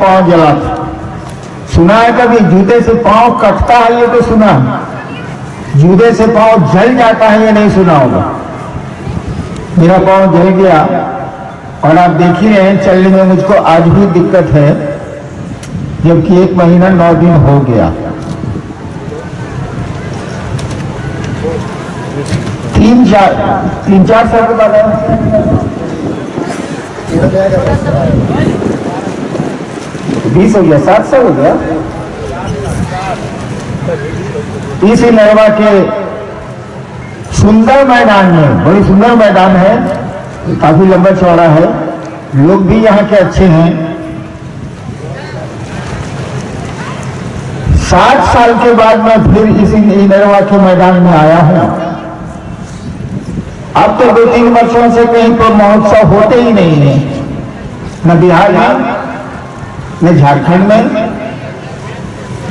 पाँव जला था। सुना है कभी जूते से पाँव कटता है? ये तो सुना। जूते से पाँव जल जाता है ये नहीं सुना होगा। मेरा पाँव जल गया और आप देख ही रहे हैं चलने में मुझको आज भी दिक्कत है, जबकि 1 महीना 9 दिन हो गया। 3-4 साल के बाद 20 हो गया, 7 साल हो गया। इस नरवा के सुंदर मैदान में, बड़ी सुंदर मैदान है, काफी लंबा चौड़ा है, लोग भी यहाँ के अच्छे हैं। 60 साल के बाद मैं फिर इसी नरवा के मैदान में आया हूं। अब तो 2-3 वर्षों से कहीं पर महोत्सव होते ही नहीं है, न बिहार में, न झारखंड में,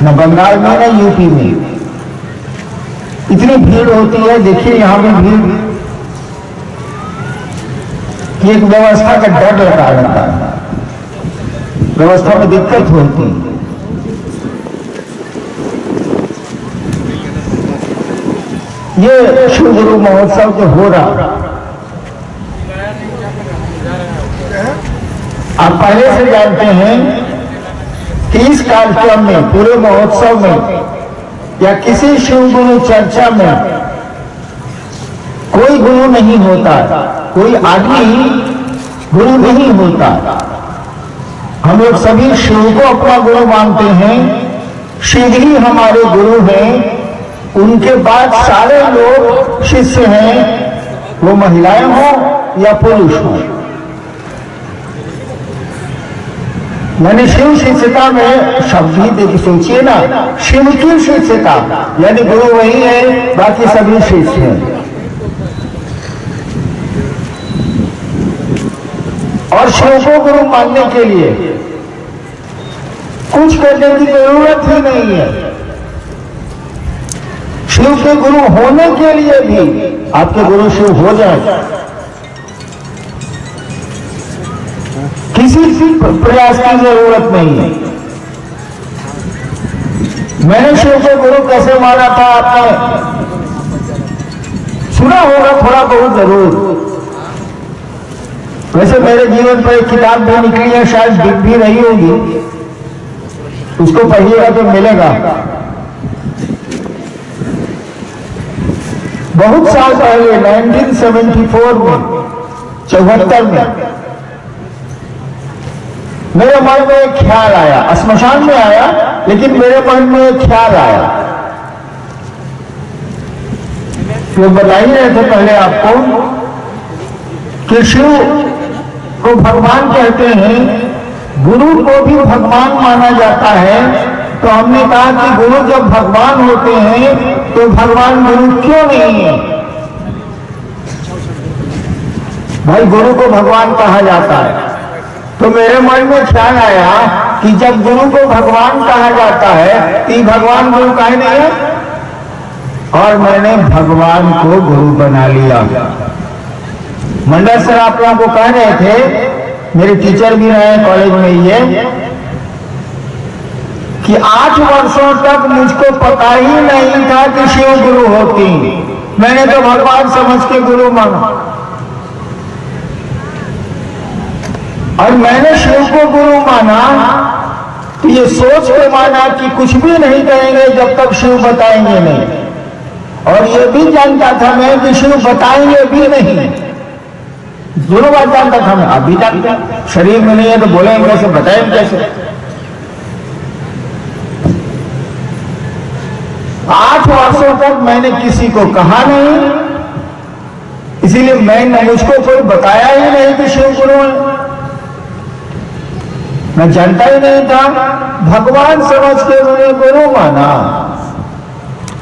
न बंगाल में, न यूपी में। इतनी भीड़ होती है, देखिए यहां भी भीड़ की एक व्यवस्था का डर लगा रहता है, व्यवस्था में दिक्कत होती है। ये शिव गुरु महोत्सव जो हो रहा, आप पहले से जानते हैं कि इस कार्यक्रम में, पूरे महोत्सव में या किसी शिव गुरु चर्चा में कोई गुरु नहीं होता, कोई आदमी गुरु नहीं होता। हम लोग सभी शिव को अपना गुरु मानते हैं, शिव ही हमारे गुरु हैं। उनके बाद सारे लोग शिष्य हैं, वो महिलाएं हो या पुरुष हो। यानी शिव शिष्यता में शब्द ही देखिए, सोचिए ना, शिव की शिष्यता, यानी गुरु वही है, बाकी सभी शिष्य हैं। और शिव को गुरु मानने के लिए कुछ करने की जरूरत ही नहीं है। शिव के गुरु होने के लिए भी आपके गुरु शिव हो जाए, किसी प्रयास की जरूरत नहीं है। मैंने शिव को गुरु कैसे माना था, आपने सुना होगा थोड़ा बहुत जरूर। वैसे मेरे जीवन पर एक किताब भी निकली है, शायद बिक भी रही होगी, उसको पढ़िएगा तो मिलेगा। बहुत साल पहले 1974 में, 74 में मेरे मन में एक ख्याल आया, श्मशान में आया, लेकिन मेरे मन में एक ख्याल आया। तो बता ही रहे थे पहले आपको कि शिव को भगवान कहते हैं, गुरु को भी भगवान माना जाता है। तो हमने कहा कि गुरु जब भगवान होते हैं तो भगवान गुरु क्यों नहीं है? भाई गुरु को भगवान कहा जाता है। तो मेरे मन में ख्याल आया कि जब गुरु को भगवान कहा जाता है तो भगवान गुरु काहे नहीं है? और मैंने भगवान को गुरु बना लिया। मंडल सर आप लोगों को कह रहे थे, मेरे टीचर भी रहे कॉलेज में, ये कि 8 वर्षों तक मुझको पता ही नहीं था कि शिव गुरु होती। मैंने तो भगवान समझ के गुरु माना, और मैंने शिव को गुरु माना तो ये सोच के माना कि कुछ भी नहीं करेंगे जब तक शिव बताएंगे नहीं। और ये भी जानता था मैं कि शिव बताएंगे भी नहीं, दोनों बात जानता था मैं। अभी तक शरीर में नहीं है तो बोलेंगे कैसे, बताएंगे कैसे? 8 वर्षों तक मैंने किसी को कहा नहीं, इसीलिए मैं मुझको कोई बताया ही नहीं कि शिव गुरु है। मैं जानता ही नहीं था, भगवान समझ के मैंने गुरु माना।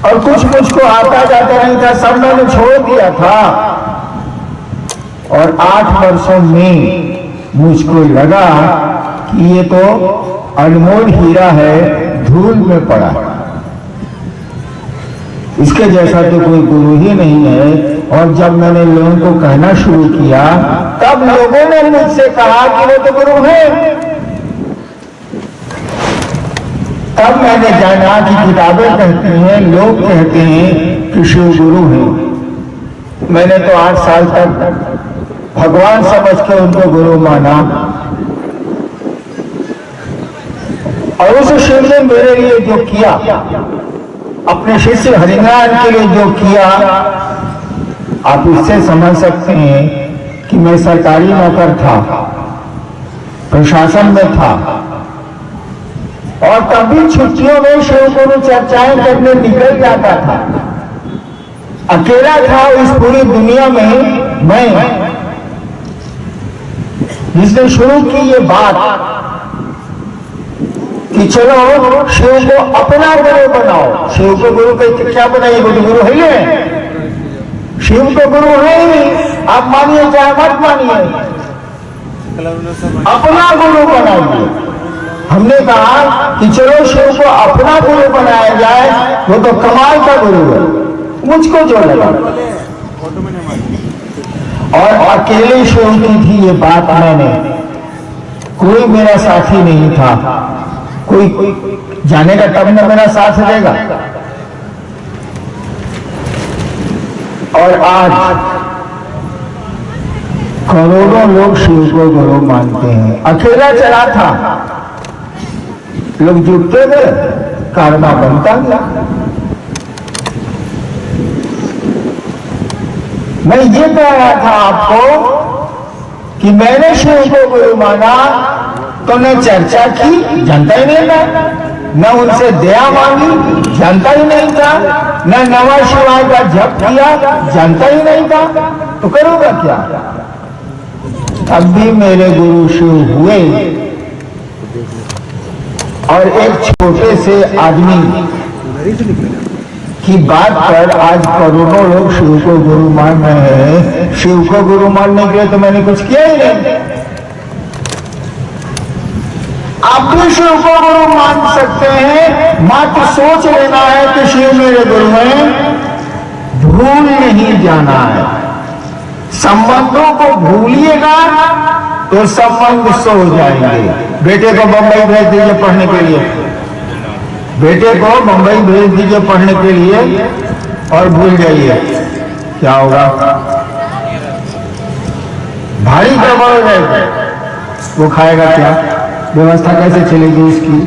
और कुछ मुझको आता जाता नहीं था, सब मैंने छोड़ दिया था। और 8 वर्षों में मुझको लगा कि ये तो अनमोल हीरा है, धूल में पड़ा, इसके जैसा तो कोई गुरु ही नहीं है। और जब मैंने लोगों को कहना शुरू किया, तब लोगों ने मुझसे कहा कि वो तो गुरु है। तब मैंने जाना कि किताबें कहती हैं, लोग कहते हैं कि शिव गुरु हैं। मैंने तो 8 साल तक भगवान समझ के उनको गुरु माना, और उस शिव ने मेरे लिए जो किया, अपने शिष्य हरिनारायण के लिए जो किया, आप इससे समझ सकते हैं कि मैं सरकारी नौकर था, प्रशासन में था, और तभी छुट्टियों में शिव गुरु चर्चाएं करने निकल जाता था। अकेला था इस पूरी दुनिया में मैं, जिसने शुरू की ये बात कि चलो शिव को अपना गुरु बनाओ। शिव को गुरु के क्या बनाइए, गुरु है ये, शिव को गुरु है ही, आप मानिए चाहे मत मानिए, अपना गुरु बनाइए। हमने कहा कि चलो शिव को अपना गुरु बनाया जाए, वो तो कमाल का गुरु है। मुझको जो लगा, और अकेले शिव की थी ये बात। मैंने, कोई मेरा साथी नहीं था, कोई जानेगा तब न मेरा साथ देगा। और आज करोड़ों लोग शिव को गुरु मानते हैं। अकेला चला था, लोग जुटते गए, कारवा बनता गया। मैं ये कह रहा था आपको कि मैंने शिव को गुरु माना तो न चर्चा की, जानता ही नहीं था, न उनसे दया मांगी, जानता ही नहीं था, न नमः शिवाय का जप किया, जानता ही नहीं था, तो करूंगा क्या। अब भी मेरे गुरु शिव हुए, और एक छोटे से आदमी की बात पर आज करोड़ों लोग शिव को गुरु मान रहे हैं। शिव को गुरु मानने के लिए तो मैंने कुछ किया ही नहीं। आप भी शिव को गुरु मान सकते हैं, मात्र सोच लेना है कि शिव मेरे गुरु हैं, भूल नहीं जाना है। संबंधों को भूलिएगा तो संबंध सो जाएंगे। बेटे को बंबई भेज दीजिए पढ़ने के लिए, बेटे को बंबई भेज दीजिए पढ़ने के लिए, और भूल जाइए, क्या होगा, भारी गड़बड़ हो जाएगा। वो खाएगा क्या, व्यवस्था कैसे चलेगी इसकी।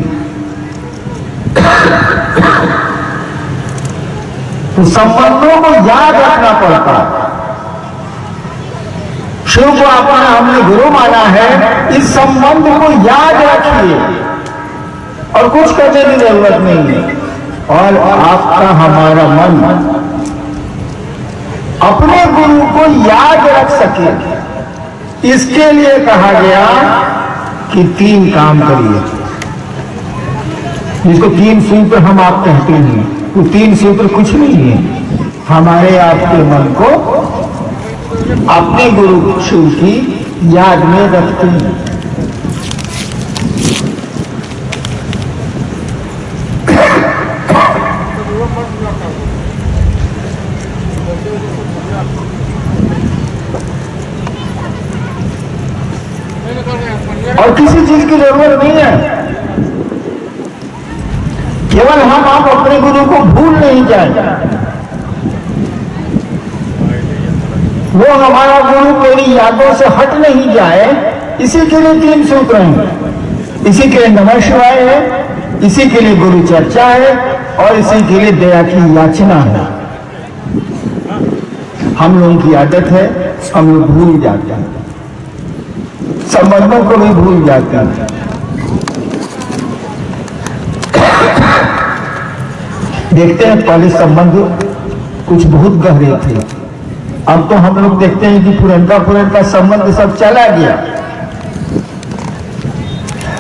तो संबंधों को याद रखना पड़ता है। शिव को अपना हमने गुरु माना है, इस संबंध को याद रखिए, और कुछ करने की जरूरत नहीं है। और आपका हमारा मन अपने गुरु को याद रख सके, इसके लिए कहा गया कि 3 काम करिए, जिसको 3 सूत्र हम आप कहते हैं। वो 3 सूत्र कुछ नहीं है, हमारे आपके मन को अपने गुरु शिव की याद में रखते हैं। और किसी चीज की जरूरत नहीं है, केवल हम आप अपने गुरु को भूल नहीं जाए। वो हमारा गुरु मेरी यादों से हट नहीं जाए, इसी के लिए 3 सूत्र हैं। इसी के लिए नमः शिवाय है, इसी के लिए गुरु चर्चा है, और इसी के लिए दया की याचना है। हम लोगों की आदत है, हम लोग भूल जाते हैं, संबंधों को भी भूल जाते हैं। देखते हैं पहले संबंध कुछ बहुत गहरे थे, अब तो हम लोग देखते हैं कि पुरनका संबंध सब चला गया।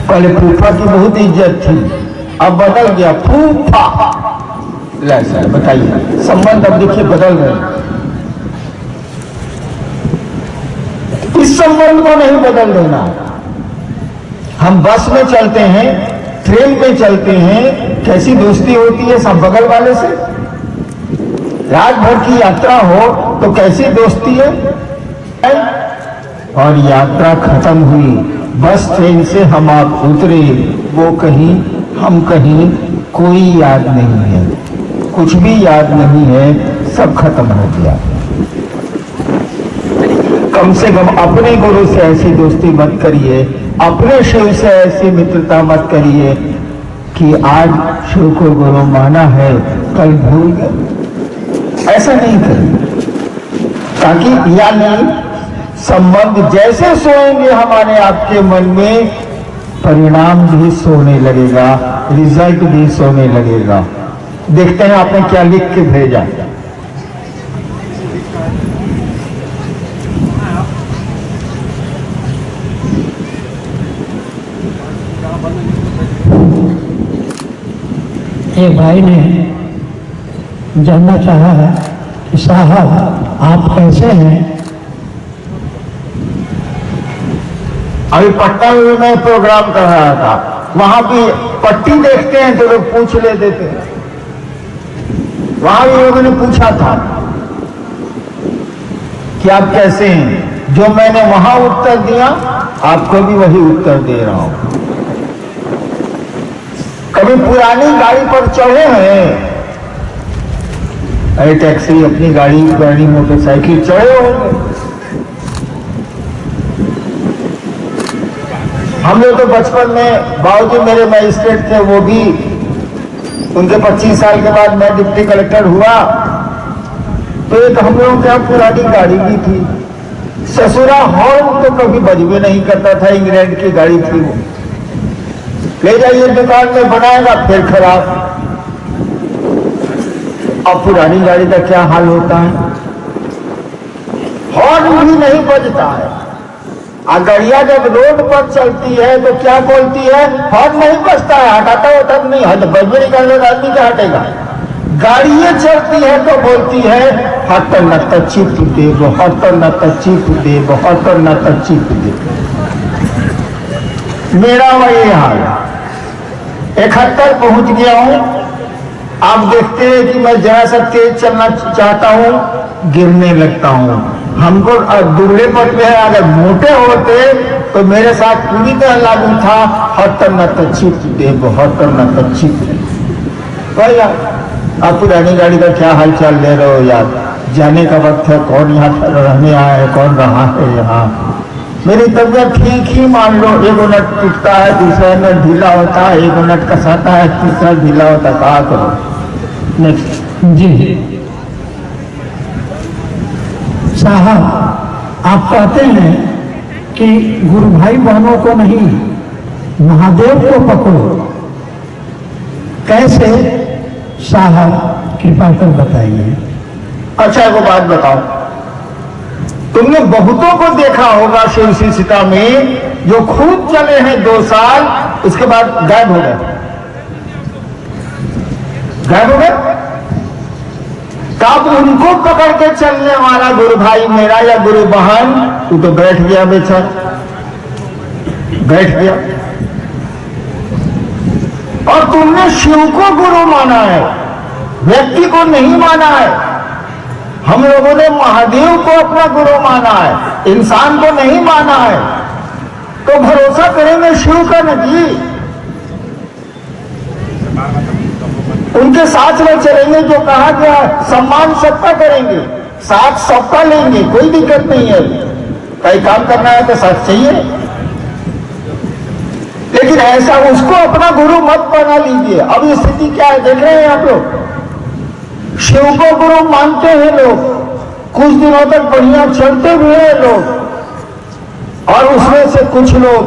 पहले फूफा की बहुत इज्जत थी, अब बदल गया फूफा। सर बताइए, संबंध अब देखिए बदल रहे हैं। इस संबंध को नहीं बदल देना। हम बस में चलते हैं, ट्रेन पे चलते हैं, कैसी दोस्ती होती है सब बगल वाले से। रात भर की यात्रा हो तो कैसी दोस्ती है, और यात्रा खत्म हुई, बस ट्रेन से हम आप उतरे, वो कहीं हम कहीं कोई याद नहीं है, कुछ भी याद नहीं है, सब खत्म हो गया। कम से कम अपने गुरु से ऐसी दोस्ती मत करिए, अपने शिव से ऐसी मित्रता मत करिए कि आज शिव को गुरु माना है कल भूल गए। ऐसा नहीं करिए, ताकि यानी संबंध जैसे सोएंगे हमारे आपके मन में, परिणाम भी सोने लगेगा, रिजल्ट भी सोने लगेगा। देखते हैं आपने क्या लिख के भेजा। एक भाई ने जानना चाहा है कि साहब आप कैसे हैं। अभी पटना में मैं प्रोग्राम कर रहा था, वहां भी पट्टी देखते हैं तो लोग पूछ लेते थे, वहां भी लोगों ने पूछा था कि आप कैसे हैं। जो मैंने वहां उत्तर दिया आपको भी वही उत्तर दे रहा हूं। कभी पुरानी गाड़ी पर चढ़े हैं? अरे टैक्सी, अपनी गाड़ी, पुरानी मोटरसाइकिल चढ़े होंगे। हम लोग तो बचपन में, बाबूजी मेरे मजिस्ट्रेट थे, वो भी उनके 25 साल के बाद मैं डिप्टी कलेक्टर हुआ तो एक हम लोगों के पुरानी गाड़ी भी थी। ससुरा हॉर्न तो कभी बजबे नहीं करता था, इंग्लैंड की गाड़ी थी वो। ले जाइए दुकान में बनाएगा फिर खराब। अब पुरानी गाड़ी का क्या हाल होता है, हॉर्न भी नहीं बजता है। गाड़ियां जब रोड पर चलती है तो क्या बोलती है, हॉर्न नहीं बजता है, हटाता होता नहीं है, बजबे नहीं करने का आदमी क्या हटेगा। गाड़ियां चलती है तो बोलती है हट न चिप दे, हट न चिप दे, हट न चिप दे। मेरा वही हाल, 71 पहुंच गया हूं। आप देखते हैं कि मैं जरा सा तेज चलना चाहता हूं, गिरने लगता हूं। हमको दुबले पतले हैं, अगर मोटे होते तो मेरे साथ पूरी तरह लागू था हट न चिप दे, हट न चिप दे। आप पुरानी गाड़ी का क्या हाल चाल ले रहे हो यार, जाने का वक्त है, कौन यहाँ रहने आया है, कौन रहा है यहाँ। मेरी तबीयत ठीक ही मान लो, एक नट टूटता है, दूसरा नट ढीला होता है, एक नट कसाता है, तीसरा ढीला होता है, कहा करो। नेक्स्ट जी साहब, आप कहते हैं कि गुरु भाई बहनों को नहीं महादेव को पकड़ो, कैसे साहब कृपा कर बताइए। अच्छा वो बात बताओ, तुमने बहुतों को देखा होगा शिव सीता में जो खूब चले हैं 2 साल, उसके बाद गायब हो गए। गायब हो गए। तब उनको पकड़ के चलने वाला गुरु भाई मेरा या गुरु बहन, तू तो बैठ गया बेचारा, बैठ गया। और तुमने शिव को गुरु माना है, व्यक्ति को नहीं माना है। हम लोगों ने महादेव को अपना गुरु माना है, इंसान को नहीं माना है। तो भरोसा करेंगे शिव का नहीं, उनके साथ में चलेंगे। जो कहा गया सम्मान सबका करेंगे, साथ सबका लेंगे, कोई दिक्कत नहीं है। कई काम करना है तो साथ चाहिए, लेकिन ऐसा उसको अपना गुरु मत बना लीजिए। अब स्थिति क्या है देख रहे हैं आप लोग, शिव को गुरु मानते हैं लोग, कुछ दिनों तक बढ़िया चलते हुए हैं लोग, और उसमें से कुछ लोग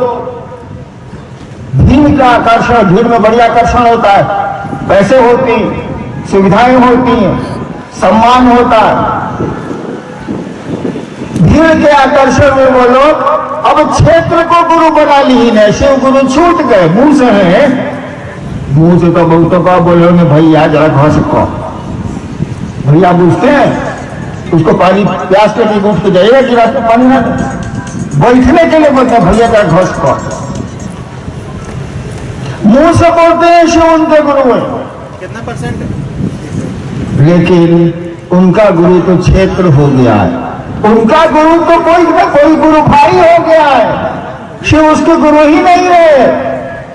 भीड़ का आकर्षण, भीड़ में बड़ी आकर्षण होता है, पैसे होती, सुविधाएं होती हैं, सम्मान होता है। भीड़ के आकर्षण में वो लोग अब क्षेत्र को गुरु बना ली है। शिव गुरु छूट गए, मुंह से है, मुंह से तो बहुतों का बोलोगे भैया जरा घोष को, भैया पूछते हैं उसको पानी प्यास के लिए उठ के जाएगा गिलास में पानी ना, बैठने के लिए बोलते हैं भैया जरा घोष को। मुंह से बोलते हैं शिव उनके गुरु है, कितना परसेंट, लेकिन उनका गुरु तो क्षेत्र हो गया है, उनका गुरु तो कोई ना कोई गुरु भाई हो गया है, शिव उसके गुरु ही नहीं रहे।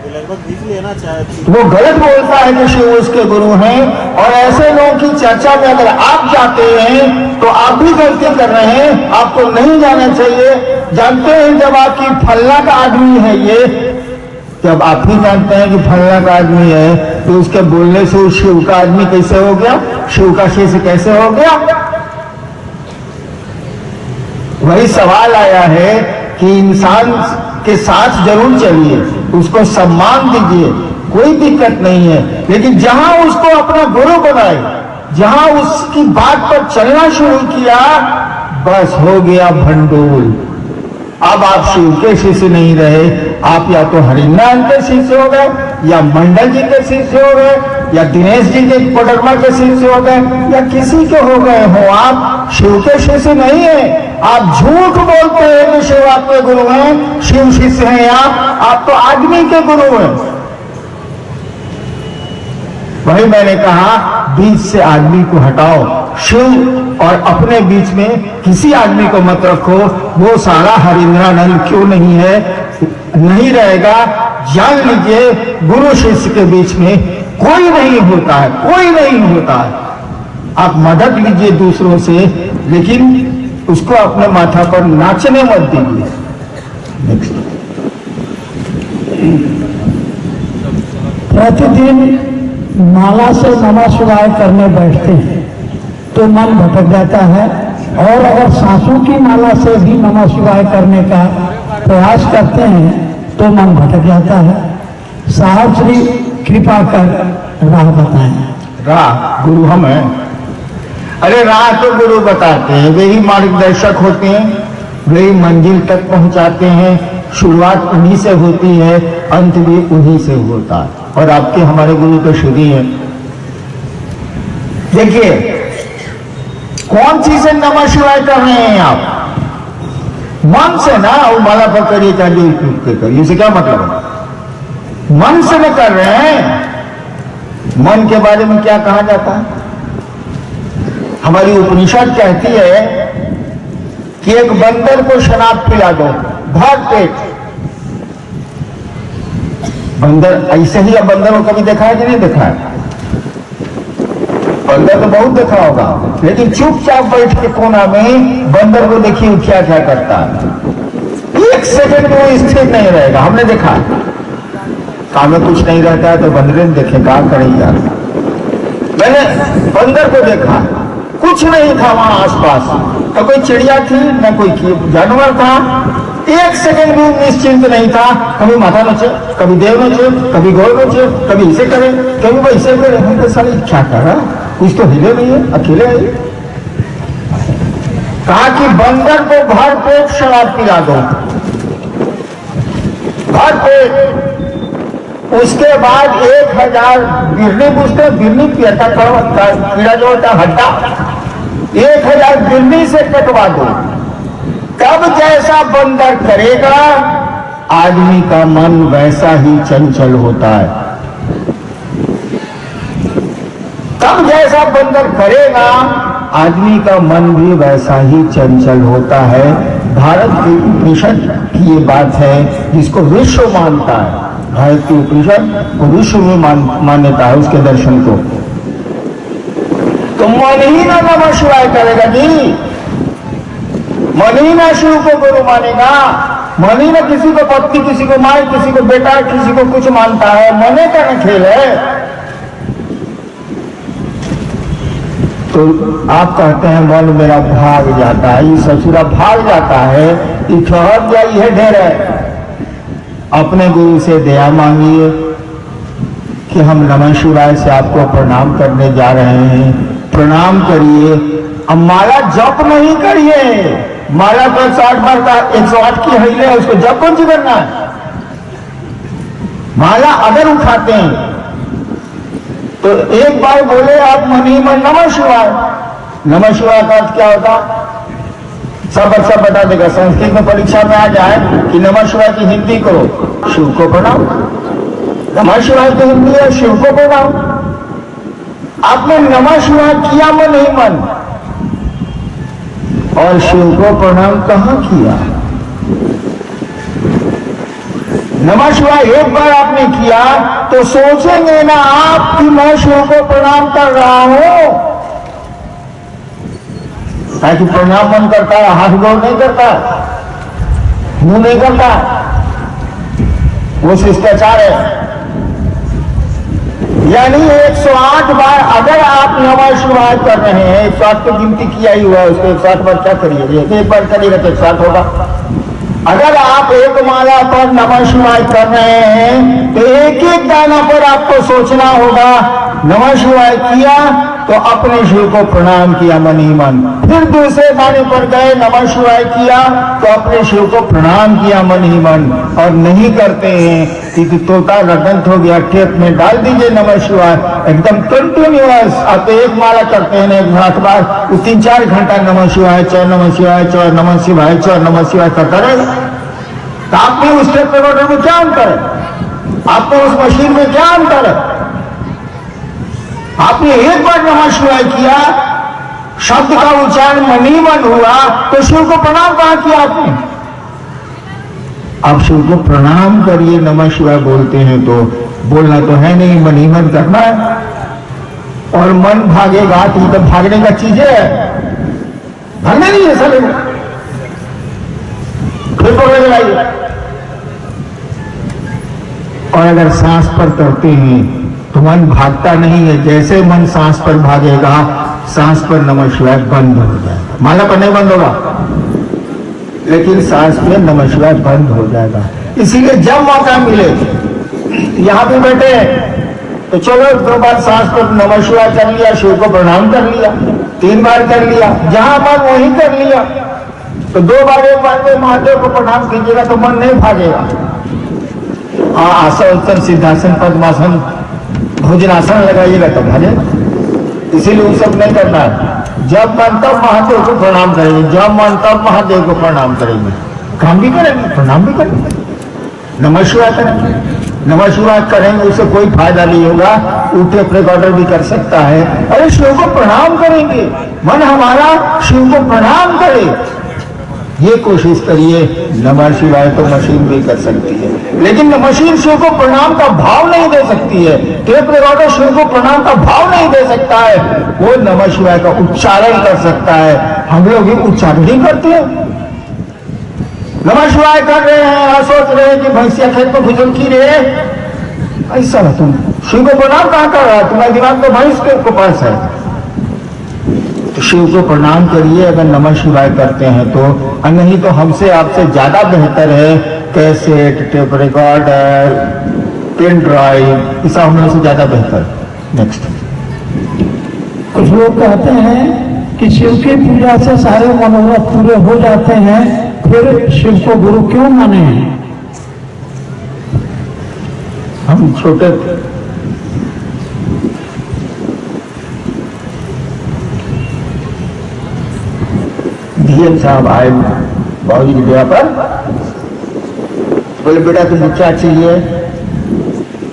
लगभग 20 लिए ना। वो गलत बोलता है कि शिव उसके गुरु हैं, और ऐसे लोगों की चर्चा में अगर आप जाते हैं तो आप भी गलती कर रहे हैं, आपको नहीं जाना चाहिए। जानते हैं जब आपकी फल्ला का आदमी है ये, जब आप ही जानते हैं कि फल्ला का आदमी है, तो उसके बोलने से उस शिव का आदमी कैसे हो गया, शिव का शिष्य कैसे हो गया? वही सवाल आया है कि इंसान के साथ जरूर चलिए, उसको सम्मान दीजिए, कोई दिक्कत नहीं है, लेकिन जहां उसको अपना गुरु बनाए, जहां उसकी बात पर चलना शुरू किया, बस हो गया भंडोल। अब आप शिव के शिष्य नहीं रहे, आप या तो हरिनारायण के शिष्य हो गए, या मंडल जी के शिष्य हो गए, या दिनेश जी के कोडरमा के शिष्य हो गए, या किसी के हो गए हो, आप शिव के शिष्य नहीं है। आप झूठ बोलते हैं कि शिव आपके गुरु हैं, शिव शिष्य हैं आप तो आदमी के गुरु हैं। वही मैंने कहा, बीच से आदमी को हटाओ, शिव और अपने बीच में किसी आदमी को मत रखो। वो सारा हरिंद्रानंद क्यों नहीं है, नहीं रहेगा। जान लीजिए, गुरु शिष्य के बीच में कोई नहीं होता है, कोई नहीं होता है। आप मदद लीजिए दूसरों से, लेकिन उसको अपने माथा पर नाचने मत दीजिए। प्रतिदिन माला से नमः शिवाय करने बैठते हैं तो मन भटक जाता है, और अगर सांसों की माला से भी नमः शिवाय करने का प्रयास करते हैं तो मन भटक जाता है। साहब श्री कृपा कर राह बताएं। राह गुरु हम हैं। अरे राह तो गुरु बताते हैं, वे ही मार्गदर्शक होते हैं, वे ही मंजिल तक पहुंचाते हैं। शुरुआत उन्हीं से होती है, अंत भी उन्हीं से होता है, और आपके हमारे गुरु तो शुरू ही है। देखिए, कौन सी से नमः शिवाय कर रहे हैं आप? मन से ना, वो माला पकड़िए चाहे उपयोग के करिए, इसे क्या मतलब है? मन से न कर रहे हैं। मन के बारे में क्या कहा जाता है? हमारी उपनिषद कहती है कि एक बंदर को शराब पिला दो भर पेट। बंदर ऐसे ही, अब बंदर को कभी देखा है कि नहीं देखा है? बंदर तो बहुत देखा होगा, लेकिन चुपचाप बैठ के कोना में बंदर को देखिए क्या क्या करता है। एक सेकंड में वो स्थिर नहीं रहेगा, हमने देखा। काम में कुछ नहीं रहता है तो बंदर ने देखे, क्या करेंगे? मैंने बंदर को देखा, कुछ नहीं था वहां आसपास, तो कोई चिड़िया थी न कोई जानवर था। एक सेकंड भी निश्चिंत नहीं था, कभी माथा नोचे, कभी देव नोचे, कभी गोल नोचे, कभी इसे करे, कभी वैसे करे। हम तो साले क्या कर रहा, कुछ तो हिले नहीं है, अकेले है। कहा कि बंदर को भर पेट शराब पिला दो, भर पेट। उसके बाद 1000 बिरनी पूछते, बिरनी पियता कीड़ा जो होता हड्डा, 1000 बिरनी से कटवा दो। तब जैसा बंदर करेगा, आदमी का मन वैसा ही चंचल होता है। तब जैसा बंदर करेगा, आदमी का मन भी वैसा ही चंचल होता है। भारत की उपनिषद की ये बात है जिसको विश्व मानता है। भारत की उपनिषद को विश्व में मान्यता है उसके दर्शन को। तो मन ही ना नमः शिवाय करेगा जी, मन ही ना शिव को गुरु मानेगा, मन ही ना किसी को पत्नी, किसी को माँ, किसी को बेटा, किसी को कुछ मानता है। मने का न खेल है। तो आप कहते हैं मन मेरा भाग जाता है, ये ससुरा भाग जाता है, ये ठहर जाई है ढेर है। अपने गुरु से दया मांगिए कि हम नमः शिवाय से आपको प्रणाम करने जा रहे हैं, प्रणाम करिए। अब माला जप नहीं करिए, माला तो 108 बार का 108 की हिले है, उसको जप कौन सी करना है? माला अगर उठाते हैं तो एक बार बोले आप मन ही मन नमः शिवाय। नमः शिवाय का अर्थ क्या होता? सब अच्छा बता देगा। संस्कृत में परीक्षा में आ जाए कि नमः शिवाय की हिंदी करो, शिव को प्रणाम। नमः शिवाय की हिंदी है शिव को प्रणाम। आपने नमः शिवाय किया मन ही मन, और शिव को प्रणाम कहां किया? नमः शिवाय एक बार आपने किया तो सोचेंगे ना आप कि मैं शिव को प्रणाम कर रहा हूं। ताकि प्रणाम मन करता है, हाथ गोड़ नहीं करता, मुंह नहीं करता, वो शिष्टाचार है। यानी 108 बार अगर आप नमः शिवाय कर रहे हैं, 108 तो गिनती किया ही हुआ है, उसको 108 बार क्या करिए, एक बार करिएगा तो 108 होगा। अगर आप एक माला पर नमः शिवाय कर रहे हैं तो एक एक दाना पर आपको सोचना होगा, नमः शिवाय किया तो अपने शिव को प्रणाम किया मन ही मन, फिर दूसरे दाने पर गए नमः शिवाय किया तो अपने शिव को प्रणाम किया मन ही मन। और नहीं करते हैं कि तोता रटंत हो गया, टेप में डाल दीजिए नमः शिवाय, एकदम कंटिन्यूअस। आप तो एक माला करते हैं एक घाट बार, 3-4 घंटा नमः शिवाय चौ नमः शिवाय चौ नमः शिवाय चौ नमः शिवाय करता रहेगा। तो आपने उस टेप रिकॉर्डर में क्या अंतर है, आपको उस मशीन में क्या अंतर है? आपने एक बार नमः शिवाय किया, शब्द का उच्चारण मनी मन हुआ, तो शिव को प्रणाम कहां किया आपने? आप शिव को प्रणाम करिए, नमः शिवाय बोलते हैं तो बोलना तो है नहीं, मनी मन करना है। और मन भागेगा तो ये तो भागने का चीज है, भागना नहीं है सर। फिर पकड़ लगाइए। और अगर सांस पर करते हैं तो मन भागता नहीं है, जैसे मन सांस पर भागेगा, सांस पर नमः शिवाय बंद हो जाएगा। माला पर नहीं बंद होगा, लेकिन सांस में नमः शिवाय बंद हो जाएगा। इसीलिए जब मौका मिले, यहां भी बैठे तो चलो 2 बार सांस पर नमः शिवाय कर लिया, शिव को प्रणाम कर लिया, 3 बार कर लिया, जहां मन वहीं कर लिया। तो 2 बार 1 बार में महादेव को प्रणाम कीजिएगा तो मन नहीं भागेगा। आसन उत्तर सिद्धासन पद्मासन भोजनासन लगाइएगा तो भागे। इसीलिए वो सब नहीं करना है। जब मन तब महादेव को प्रणाम करेंगे, जब मन तब महादेव को प्रणाम करेंगे, काम भी करेंगे प्रणाम भी करेंगे, नमः शिवाय करेंगे। नमः शिवाय करेंगे उससे कोई फायदा नहीं होगा, ऊटे रिकॉर्डर भी कर सकता है। अरे शिव को प्रणाम करेंगे, मन हमारा शिव को प्रणाम करे, ये कोशिश करिए। नमः शिवाय तो मशीन भी कर सकती है, लेकिन मशीन शिव को प्रणाम का भाव नहीं दे सकती है। टेप रिकॉर्डर शिव को प्रणाम का भाव नहीं दे सकता है, वो नमः शिवाय का उच्चारण कर सकता है। हम लोग ये उच्चारण नहीं करते हैं। नमः शिवाय कर रहे हैं और सोच रहे हैं कि भैंसिया खेत को भुजन की रे, ऐसा ना तुम शिव को प्रणाम कहां कर रहा है, तुम्हारे दिमाग में भैंस के पास है। तो शिव को प्रणाम करिए अगर नमः शिवाय करते हैं तो, और नहीं तो हमसे आपसे ज्यादा बेहतर है cassette, tape recorder, pen drive, इस हमलों से ज्यादा बेहतर। नेक्स्ट, कुछ लोग कहते हैं कि शिव की पूजा से सारे मनोरथ पूरे हो जाते हैं, फिर शिव को गुरु क्यों माने? हम छोटे डीएम साहब आए बाबूजी की जगह पर, बोले बेटा तुमको क्या चाहिए?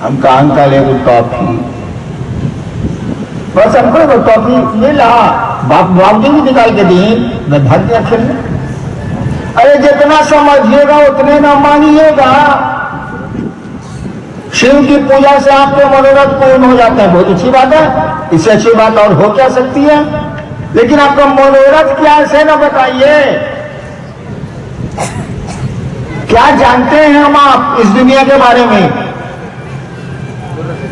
हम कहा अंकल ले टॉफी, बस हमको टॉफी ले ला। बाबूजी भी निकाल के दी, मैं भाग गया खेलने। अरे जितना समझिएगा उतने ना मानिएगा। शिव की पूजा से आपके मनोरथ पूर्ण हो जाते हैं, बहुत अच्छी बात है, इससे अच्छी बात और हो क्या सकती है? लेकिन आपका मनोरथ क्या है ना बताइए। क्या जानते हैं हम आप इस दुनिया के बारे में?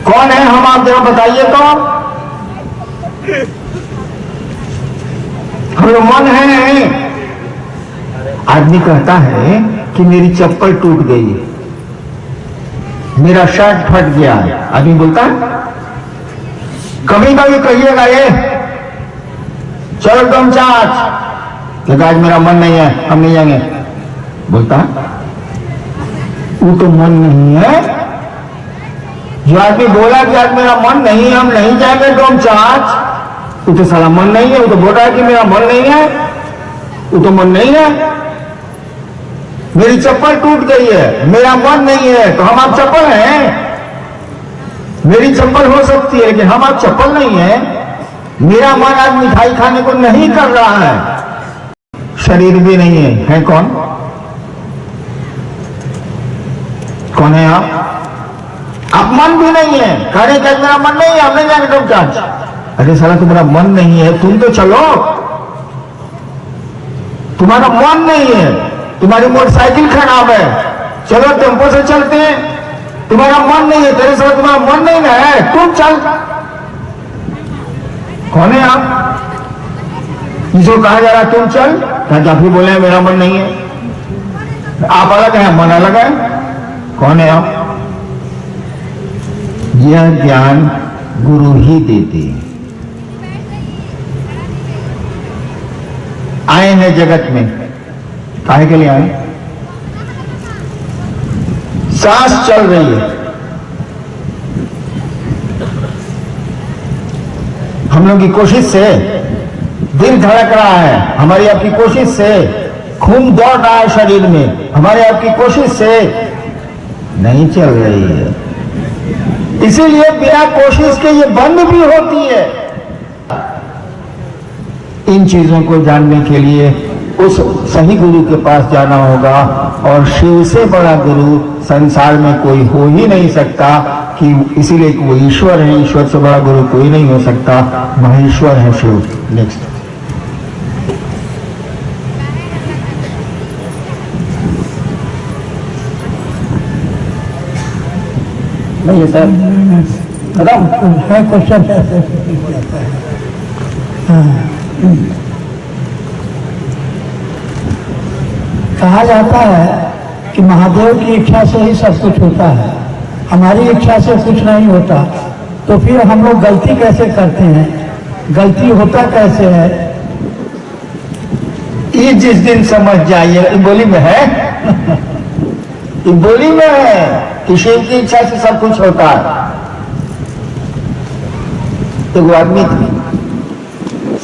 कौन है हम आप जरा बताइए तो। हम लोग मन है। आदमी कहता है कि मेरी चप्पल टूट गई, मेरा शर्ट फट गया, आदमी बोलता है। कभी कभी कहिएगा ये चलो तुम चाच, आज मेरा मन नहीं है हम नहीं जाएंगे, बोलता है। वो तो मन नहीं है। जो आदमी बोला कि आज मेरा मन नहीं है हम नहीं जाएंगे तुम चाच, वो तो साला मन नहीं है। वो तो बोल रहा है कि मेरा मन नहीं है, वो तो मन नहीं है। मेरी चप्पल टूट गई है, मेरा मन नहीं है, तो हम आप चप्पल हैं। मेरी चप्पल हो सकती है लेकिन हम आप चप्पल नहीं है। मेरा मन आज मिठाई खाने को नहीं कर रहा है, शरीर भी नहीं है, है कौन? कौन है आप मन भी नहीं है, खड़े कर मेरा मन नहीं है, हमने जाके तुम चार्ज। अरे साला तुम्हारा मन नहीं है, तुम तो चलो। तुम्हारा मन नहीं है, तुम्हारी मोटरसाइकिल खराब है, चलो टेम्पो से चलते हैं। तुम्हारा मन नहीं है, तेरे साथ तुम्हारा मन नहीं है, तुम चल। कौन है आप जिसको कहा जा रहा तुम चल? क्या आप ही बोले मेरा मन नहीं है? आप अलग है, मन अलग है। कौन है आप? यह ज्ञान गुरु ही देते हैं। आए हैं जगत में काहे के लिए आए? सांस चल रही है, हम लोग की कोशिश से दिल धड़क रहा है, हमारी आपकी कोशिश से खून दौड़ रहा है शरीर में, हमारे आपकी कोशिश से नहीं चल रही है। इसीलिए बिना कोशिश के ये बंद भी होती है। इन चीजों को जानने के लिए उस सही गुरु के पास जाना होगा, और शिव से बड़ा गुरु संसार में कोई हो ही नहीं सकता, कि इसीलिए वो ईश्वर है, ईश्वर से बड़ा गुरु कोई नहीं हो सकता, महेश्वर है शिव। नेक्स्ट। नहीं सर, है क्वेश्चन कहा जाता है कि महादेव की इच्छा से ही सब कुछ होता है, हमारी इच्छा से कुछ नहीं होता। तो फिर हम लोग गलती कैसे करते हैं, गलती होता कैसे है? ये जिस दिन समझ जाइए, बोली में है ये बोली में है कि शिव की इच्छा से सब कुछ होता है। तो वो आदमी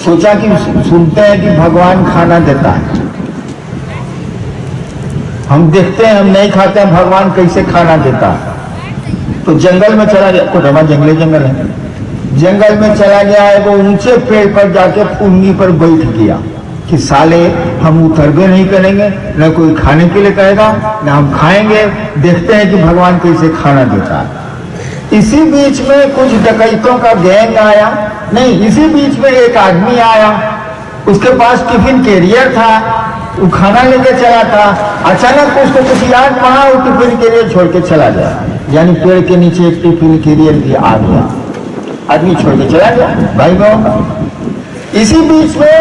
सोचा कि सुनते हैं कि भगवान खाना देता है, हम देखते हैं, हम नहीं खाते हैं, भगवान कैसे खाना देता है। तो जंगल में चला गया, कुछ हमारा जंगल है, जंगल में चला गया है, वो ऊंचे पेड़ पर जाके फुंगी पर बैठ गया कि साले हम उतरबे नहीं करेंगे, न कोई खाने के लिए कहेगा, न हम खाएंगे, देखते हैं कि भगवान कैसे खाना देता है। इसी बीच में कुछ डकैतों का गैंग आया, नहीं, इसी बीच में एक आदमी आया, उसके पास टिफिन कैरियर था, वो खाना लेके चला था। अचानक उसको कुछ याद पड़ा, वो टिफिन कैरियर छोड़ के चला गया, यानी पेड़ के नीचे एक टिफिन कैरियर भी आ गया, आदमी छोड़ के चला गया भाई बहन। इसी बीच में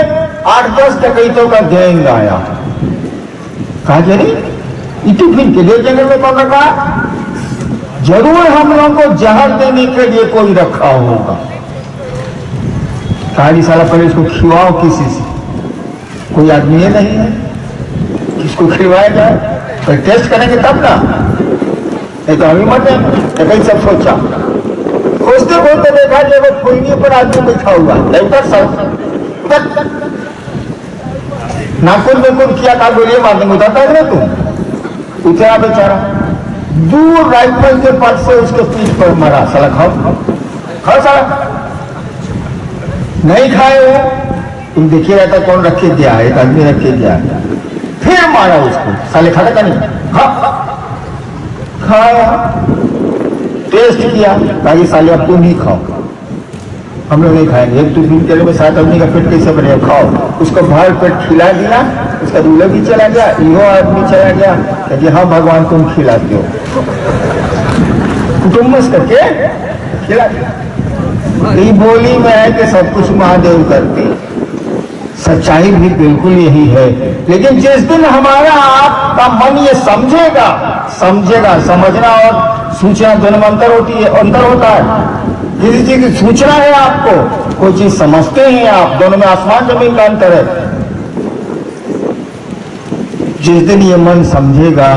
8-10 डकैतों का गैंग आया, कहा जा रही टिफिन के लिए जंगल में कौन रखा? जरूर हम लोगों को जहर देने के लिए कोई रखा होगा। कहा साला पहले इसको खिलाओ किसी से, कोई आदमी ये नहीं है किसको खिलवाया जाए, तो टेस्ट करेंगे तब ना, नहीं तो अभी मत है। सब सोचा, खोजते खोजते देखा कि वो फुलगी पर आदमी बैठा हुआ नाकुल बेकुल किया, कहा गोलियां मार देंगे, उतारता है तुम, उतरा बेचारा, दूर राइफल के पट से उसके पीठ पर मरा। साला खाओ खाओ, साला नहीं खाए हो तुम, देखिए रहता कौन रख के दिया, एक आदमी रख के दिया, फिर मारा उसको, साले खाता का नहीं, खाया, टेस्ट किया, कहा साले अब तुम नहीं खाओ, हम लोग नहीं खाएंगे, एक टिफिन के में 7 आदमी का पेट कैसे बनेगा, खाओ। उसको भर पेट खिला दिया, उसका दूल्हा भी चला गया, यो आदमी चला गया, कि हाँ भगवान तुम खिलाते हो, कुटुम्बस करके खिला दिया। ये बोली में है कि सब कुछ महादेव करते, सच्चाई भी बिल्कुल यही है। लेकिन जिस दिन हमारा आपका मन ये समझेगा, समझना और सूचना दोनों में अंतर होता है। किसी चीज की सूचना है आपको, कोई चीज समझते हैं आप, दोनों में आसमान जमीन का अंतर है। जिस दिन ये मन समझेगा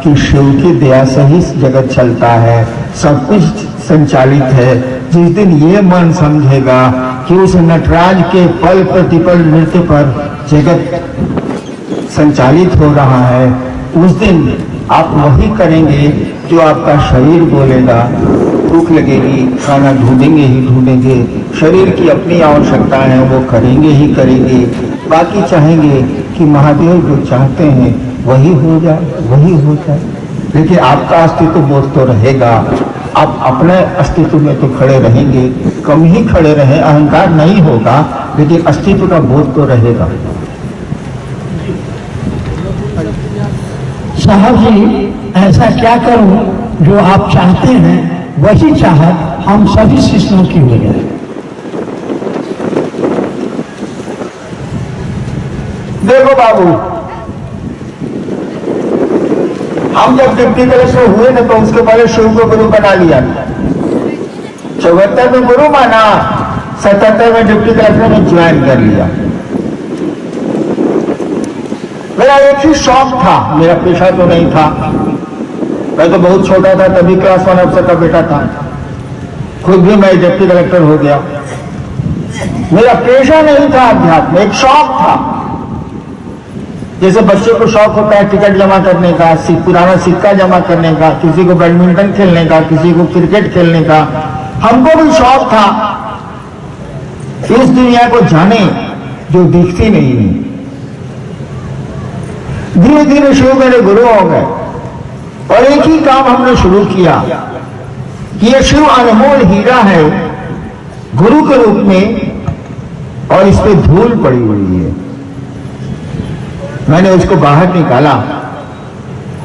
कि शिव की दया से ही जगत चलता है, सब कुछ संचालित है, जिस दिन ये मन समझेगा कि उस नटराज के पल प्रतिपल नृत्य पर जगत संचालित हो रहा है, उस दिन आप वही करेंगे जो आपका शरीर बोलेगा। भूख लगेगी, खाना ढूंढेंगे, शरीर की अपनी आवश्यकताएं हैं वो करेंगे। बाकी चाहेंगे कि महादेव जो चाहते हैं वही हो जाए। लेकिन आपका अस्तित्व बोध तो रहेगा। आप अपने अस्तित्व में तो खड़े रहेंगे, कम ही खड़े रहे, अहंकार नहीं होगा, लेकिन अस्तित्व का बोध तो रहेगा। साहब जी, ऐसा क्या करूं जो आप चाहते हैं वही चाहत हम सभी शिष्यों की हो जाए। देखो बाबू, हम जब डिप्टी कलेक्टर हुए ना तो उसके पहले शिव को गुरु बना लिया। 74 में गुरु माना, 77 में डिप्टी कलेक्टर में ज्वाइन कर लिया। मेरा एक ही शौक था, मेरा पेशा तो नहीं था। मैं तो बहुत छोटा था तभी क्लास 1 अफसर का बेटा था, खुद भी मैं डिप्टी कलेक्टर हो गया। मेरा पेशा नहीं था अध्यात्म, एक शौक था। जैसे बच्चे को शौक होता है टिकट जमा करने का, पुराना सिक्का जमा करने का, किसी को बैडमिंटन खेलने का, किसी को क्रिकेट खेलने का, हमको भी शौक था इस दुनिया को जाने जो दिखती नहीं है। धीरे धीरे शिव मेरे गुरु हो गए और एक ही काम हमने शुरू किया कि ये शिव अनमोल हीरा है गुरु के रूप में और इस पे धूल पड़ी हुई है। मैंने उसको बाहर निकाला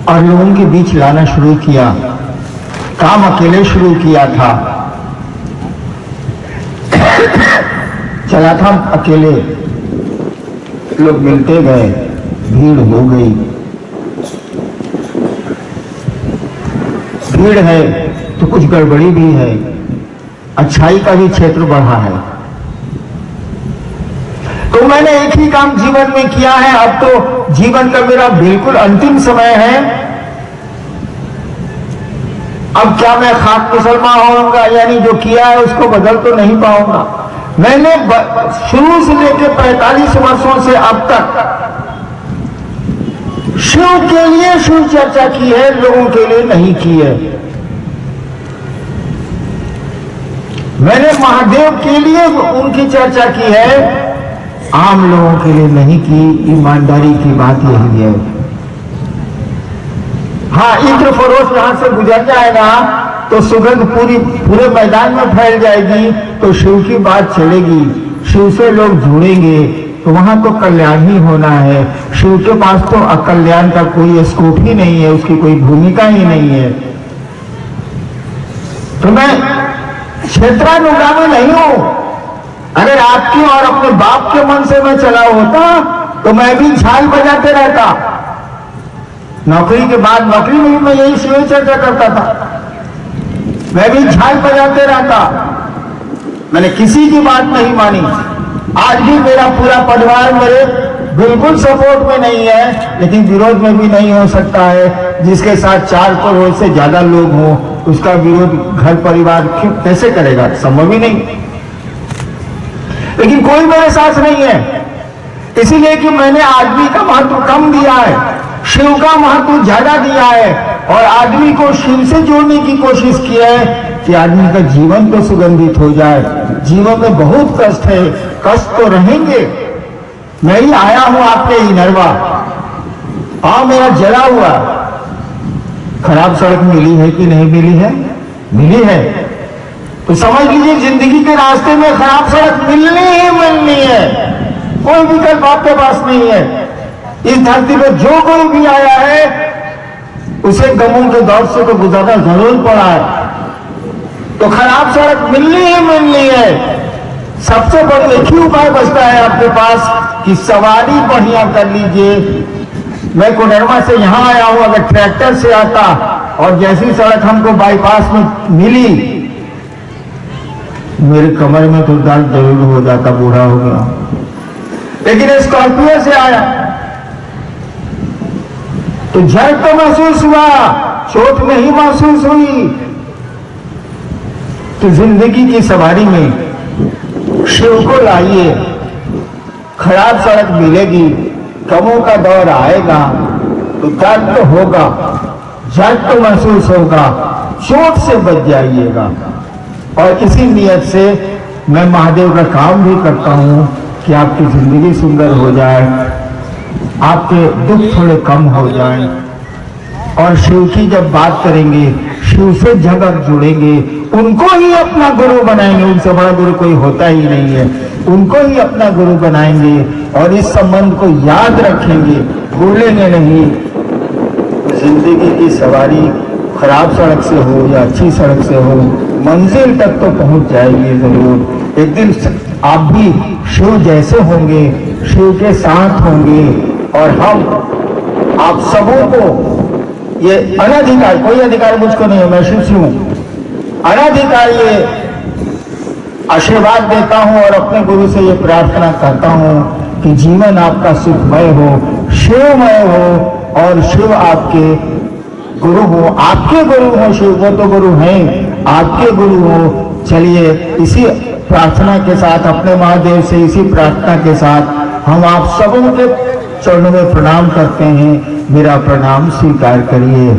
और लोगों के बीच लाना शुरू किया। काम अकेले शुरू किया था, चला था अकेले, लोग मिलते गए, भीड़ हो गई। भीड़ है तो कुछ गड़बड़ी भी है, अच्छाई का भी क्षेत्र बढ़ा है। तो मैंने एक ही काम जीवन में किया है। अब तो जीवन का मेरा बिल्कुल अंतिम समय है। अब क्या मैं खाक मुसलमान होऊंगा, यानी जो किया है उसको बदल तो नहीं पाऊंगा। मैंने शुरू से लेकर 45 वर्षों से अब तक शिव के लिए शिव चर्चा की है, लोगों के लिए नहीं की है। मैंने महादेव के लिए उनकी चर्चा की है, आम लोगों के लिए नहीं की। ईमानदारी की बात यही है। हाँ, इंद्र फरोश यहां से गुजर जाएगा तो सुगंध पूरे मैदान में फैल जाएगी, तो शिव की बात चलेगी, शिव से लोग जुड़ेंगे, तो वहां तो कल्याण ही होना है। शिव के पास तो अकल्याण का कोई स्कोप ही नहीं है, उसकी कोई भूमिका ही नहीं है। तो मैं क्षेत्रानुगामी नहीं हूं। अगर आपकी और अपने बाप के मन से मैं चला होता तो मैं भी झाल बजाते रहता। नौकरी के बाद नौकरी में भी मैं यही शिव चर्चा करता था, मैं भी झाल बजाते रहता। मैंने किसी की बात नहीं मानी। आज भी मेरा पूरा परिवार मेरे बिल्कुल सपोर्ट में नहीं है, लेकिन विरोध में भी नहीं हो सकता है। जिसके साथ 4 करोड़ से ज्यादा लोग हों उसका विरोध घर परिवार कैसे करेगा, संभव ही नहीं। लेकिन कोई मेरे साथ नहीं है, इसीलिए कि मैंने आदमी का महत्व कम दिया है, शिव का महत्व ज्यादा दिया है और आदमी को शिव से जोड़ने की कोशिश की है कि आदमी का जीवन तो सुगंधित हो जाए। जीवन में बहुत कष्ट है, कष्ट तो रहेंगे। मैं ही आया हूं आपके इनरवा, मेरा जला हुआ। खराब सड़क मिली है कि नहीं मिली है? मिली है। तो समझ लीजिए जिंदगी के रास्ते में खराब सड़क मिलनी ही मिलनी है, कोई विकल्प आपके पास नहीं है। इस धरती पर जो कोई भी आया है उसे गमों के दौर से तो गुजरना जरूर पड़ा है। तो खराब सड़क मिलनी ही मिलनी है। सबसे बड़ा एक ही उपाय बचता है आपके पास कि सवारी बढ़िया कर लीजिए। मैं कोडरमा से यहां आया हूं, अगर ट्रैक्टर से आता और जैसी सड़क हमको बाईपास में मिली, मेरे कमर में तो दर्द जरूर हो जाता, बूढ़ा हो गया। लेकिन स्कॉर्पियो से आया तो झट तो महसूस हुआ, चोट नहीं महसूस हुई। तो जिंदगी की सवारी में शिव को लाइए। खराब सड़क मिलेगी, कमों का दौर आएगा तो दर्द तो होगा, झट तो महसूस होगा, चोट से बच जाइएगा। और इसी नियत से मैं महादेव का काम भी करता हूं कि आपकी जिंदगी सुंदर हो जाए, आपके दुख थोड़े कम हो जाएं। और शिव की जब बात करेंगे, शिव से जब आप जुड़ेंगे, उनको ही अपना गुरु बनाएंगे। उनसे बड़ा गुरु कोई होता ही नहीं है। उनको ही अपना गुरु बनाएंगे और इस संबंध को याद रखेंगे, भूलेंगे नहीं। जिंदगी की सवारी खराब सड़क से हो या अच्छी सड़क से हो, मंजिल तक तो पहुंच जाएगी जरूर। एक दिन आप भी शिव जैसे होंगे, शिव के साथ होंगे और हम आप सबों को ये अनाधिकार, कोई अधिकार मुझको नहीं है, मैं शिव से हूं, अनाधिकार ये आशीर्वाद देता हूं और अपने गुरु से ये प्रार्थना करता हूं कि जीवन आपका सुखमय हो, शिवमय हो और शिव आपके गुरु हो, आपके गुरु हो शिव, वो तो गुरु हैं, आपके गुरु हो। चलिए इसी प्रार्थना के साथ, अपने महादेव से इसी प्रार्थना के साथ हम आप सबों के चरणों में प्रणाम करते हैं। मेरा प्रणाम स्वीकार करिए।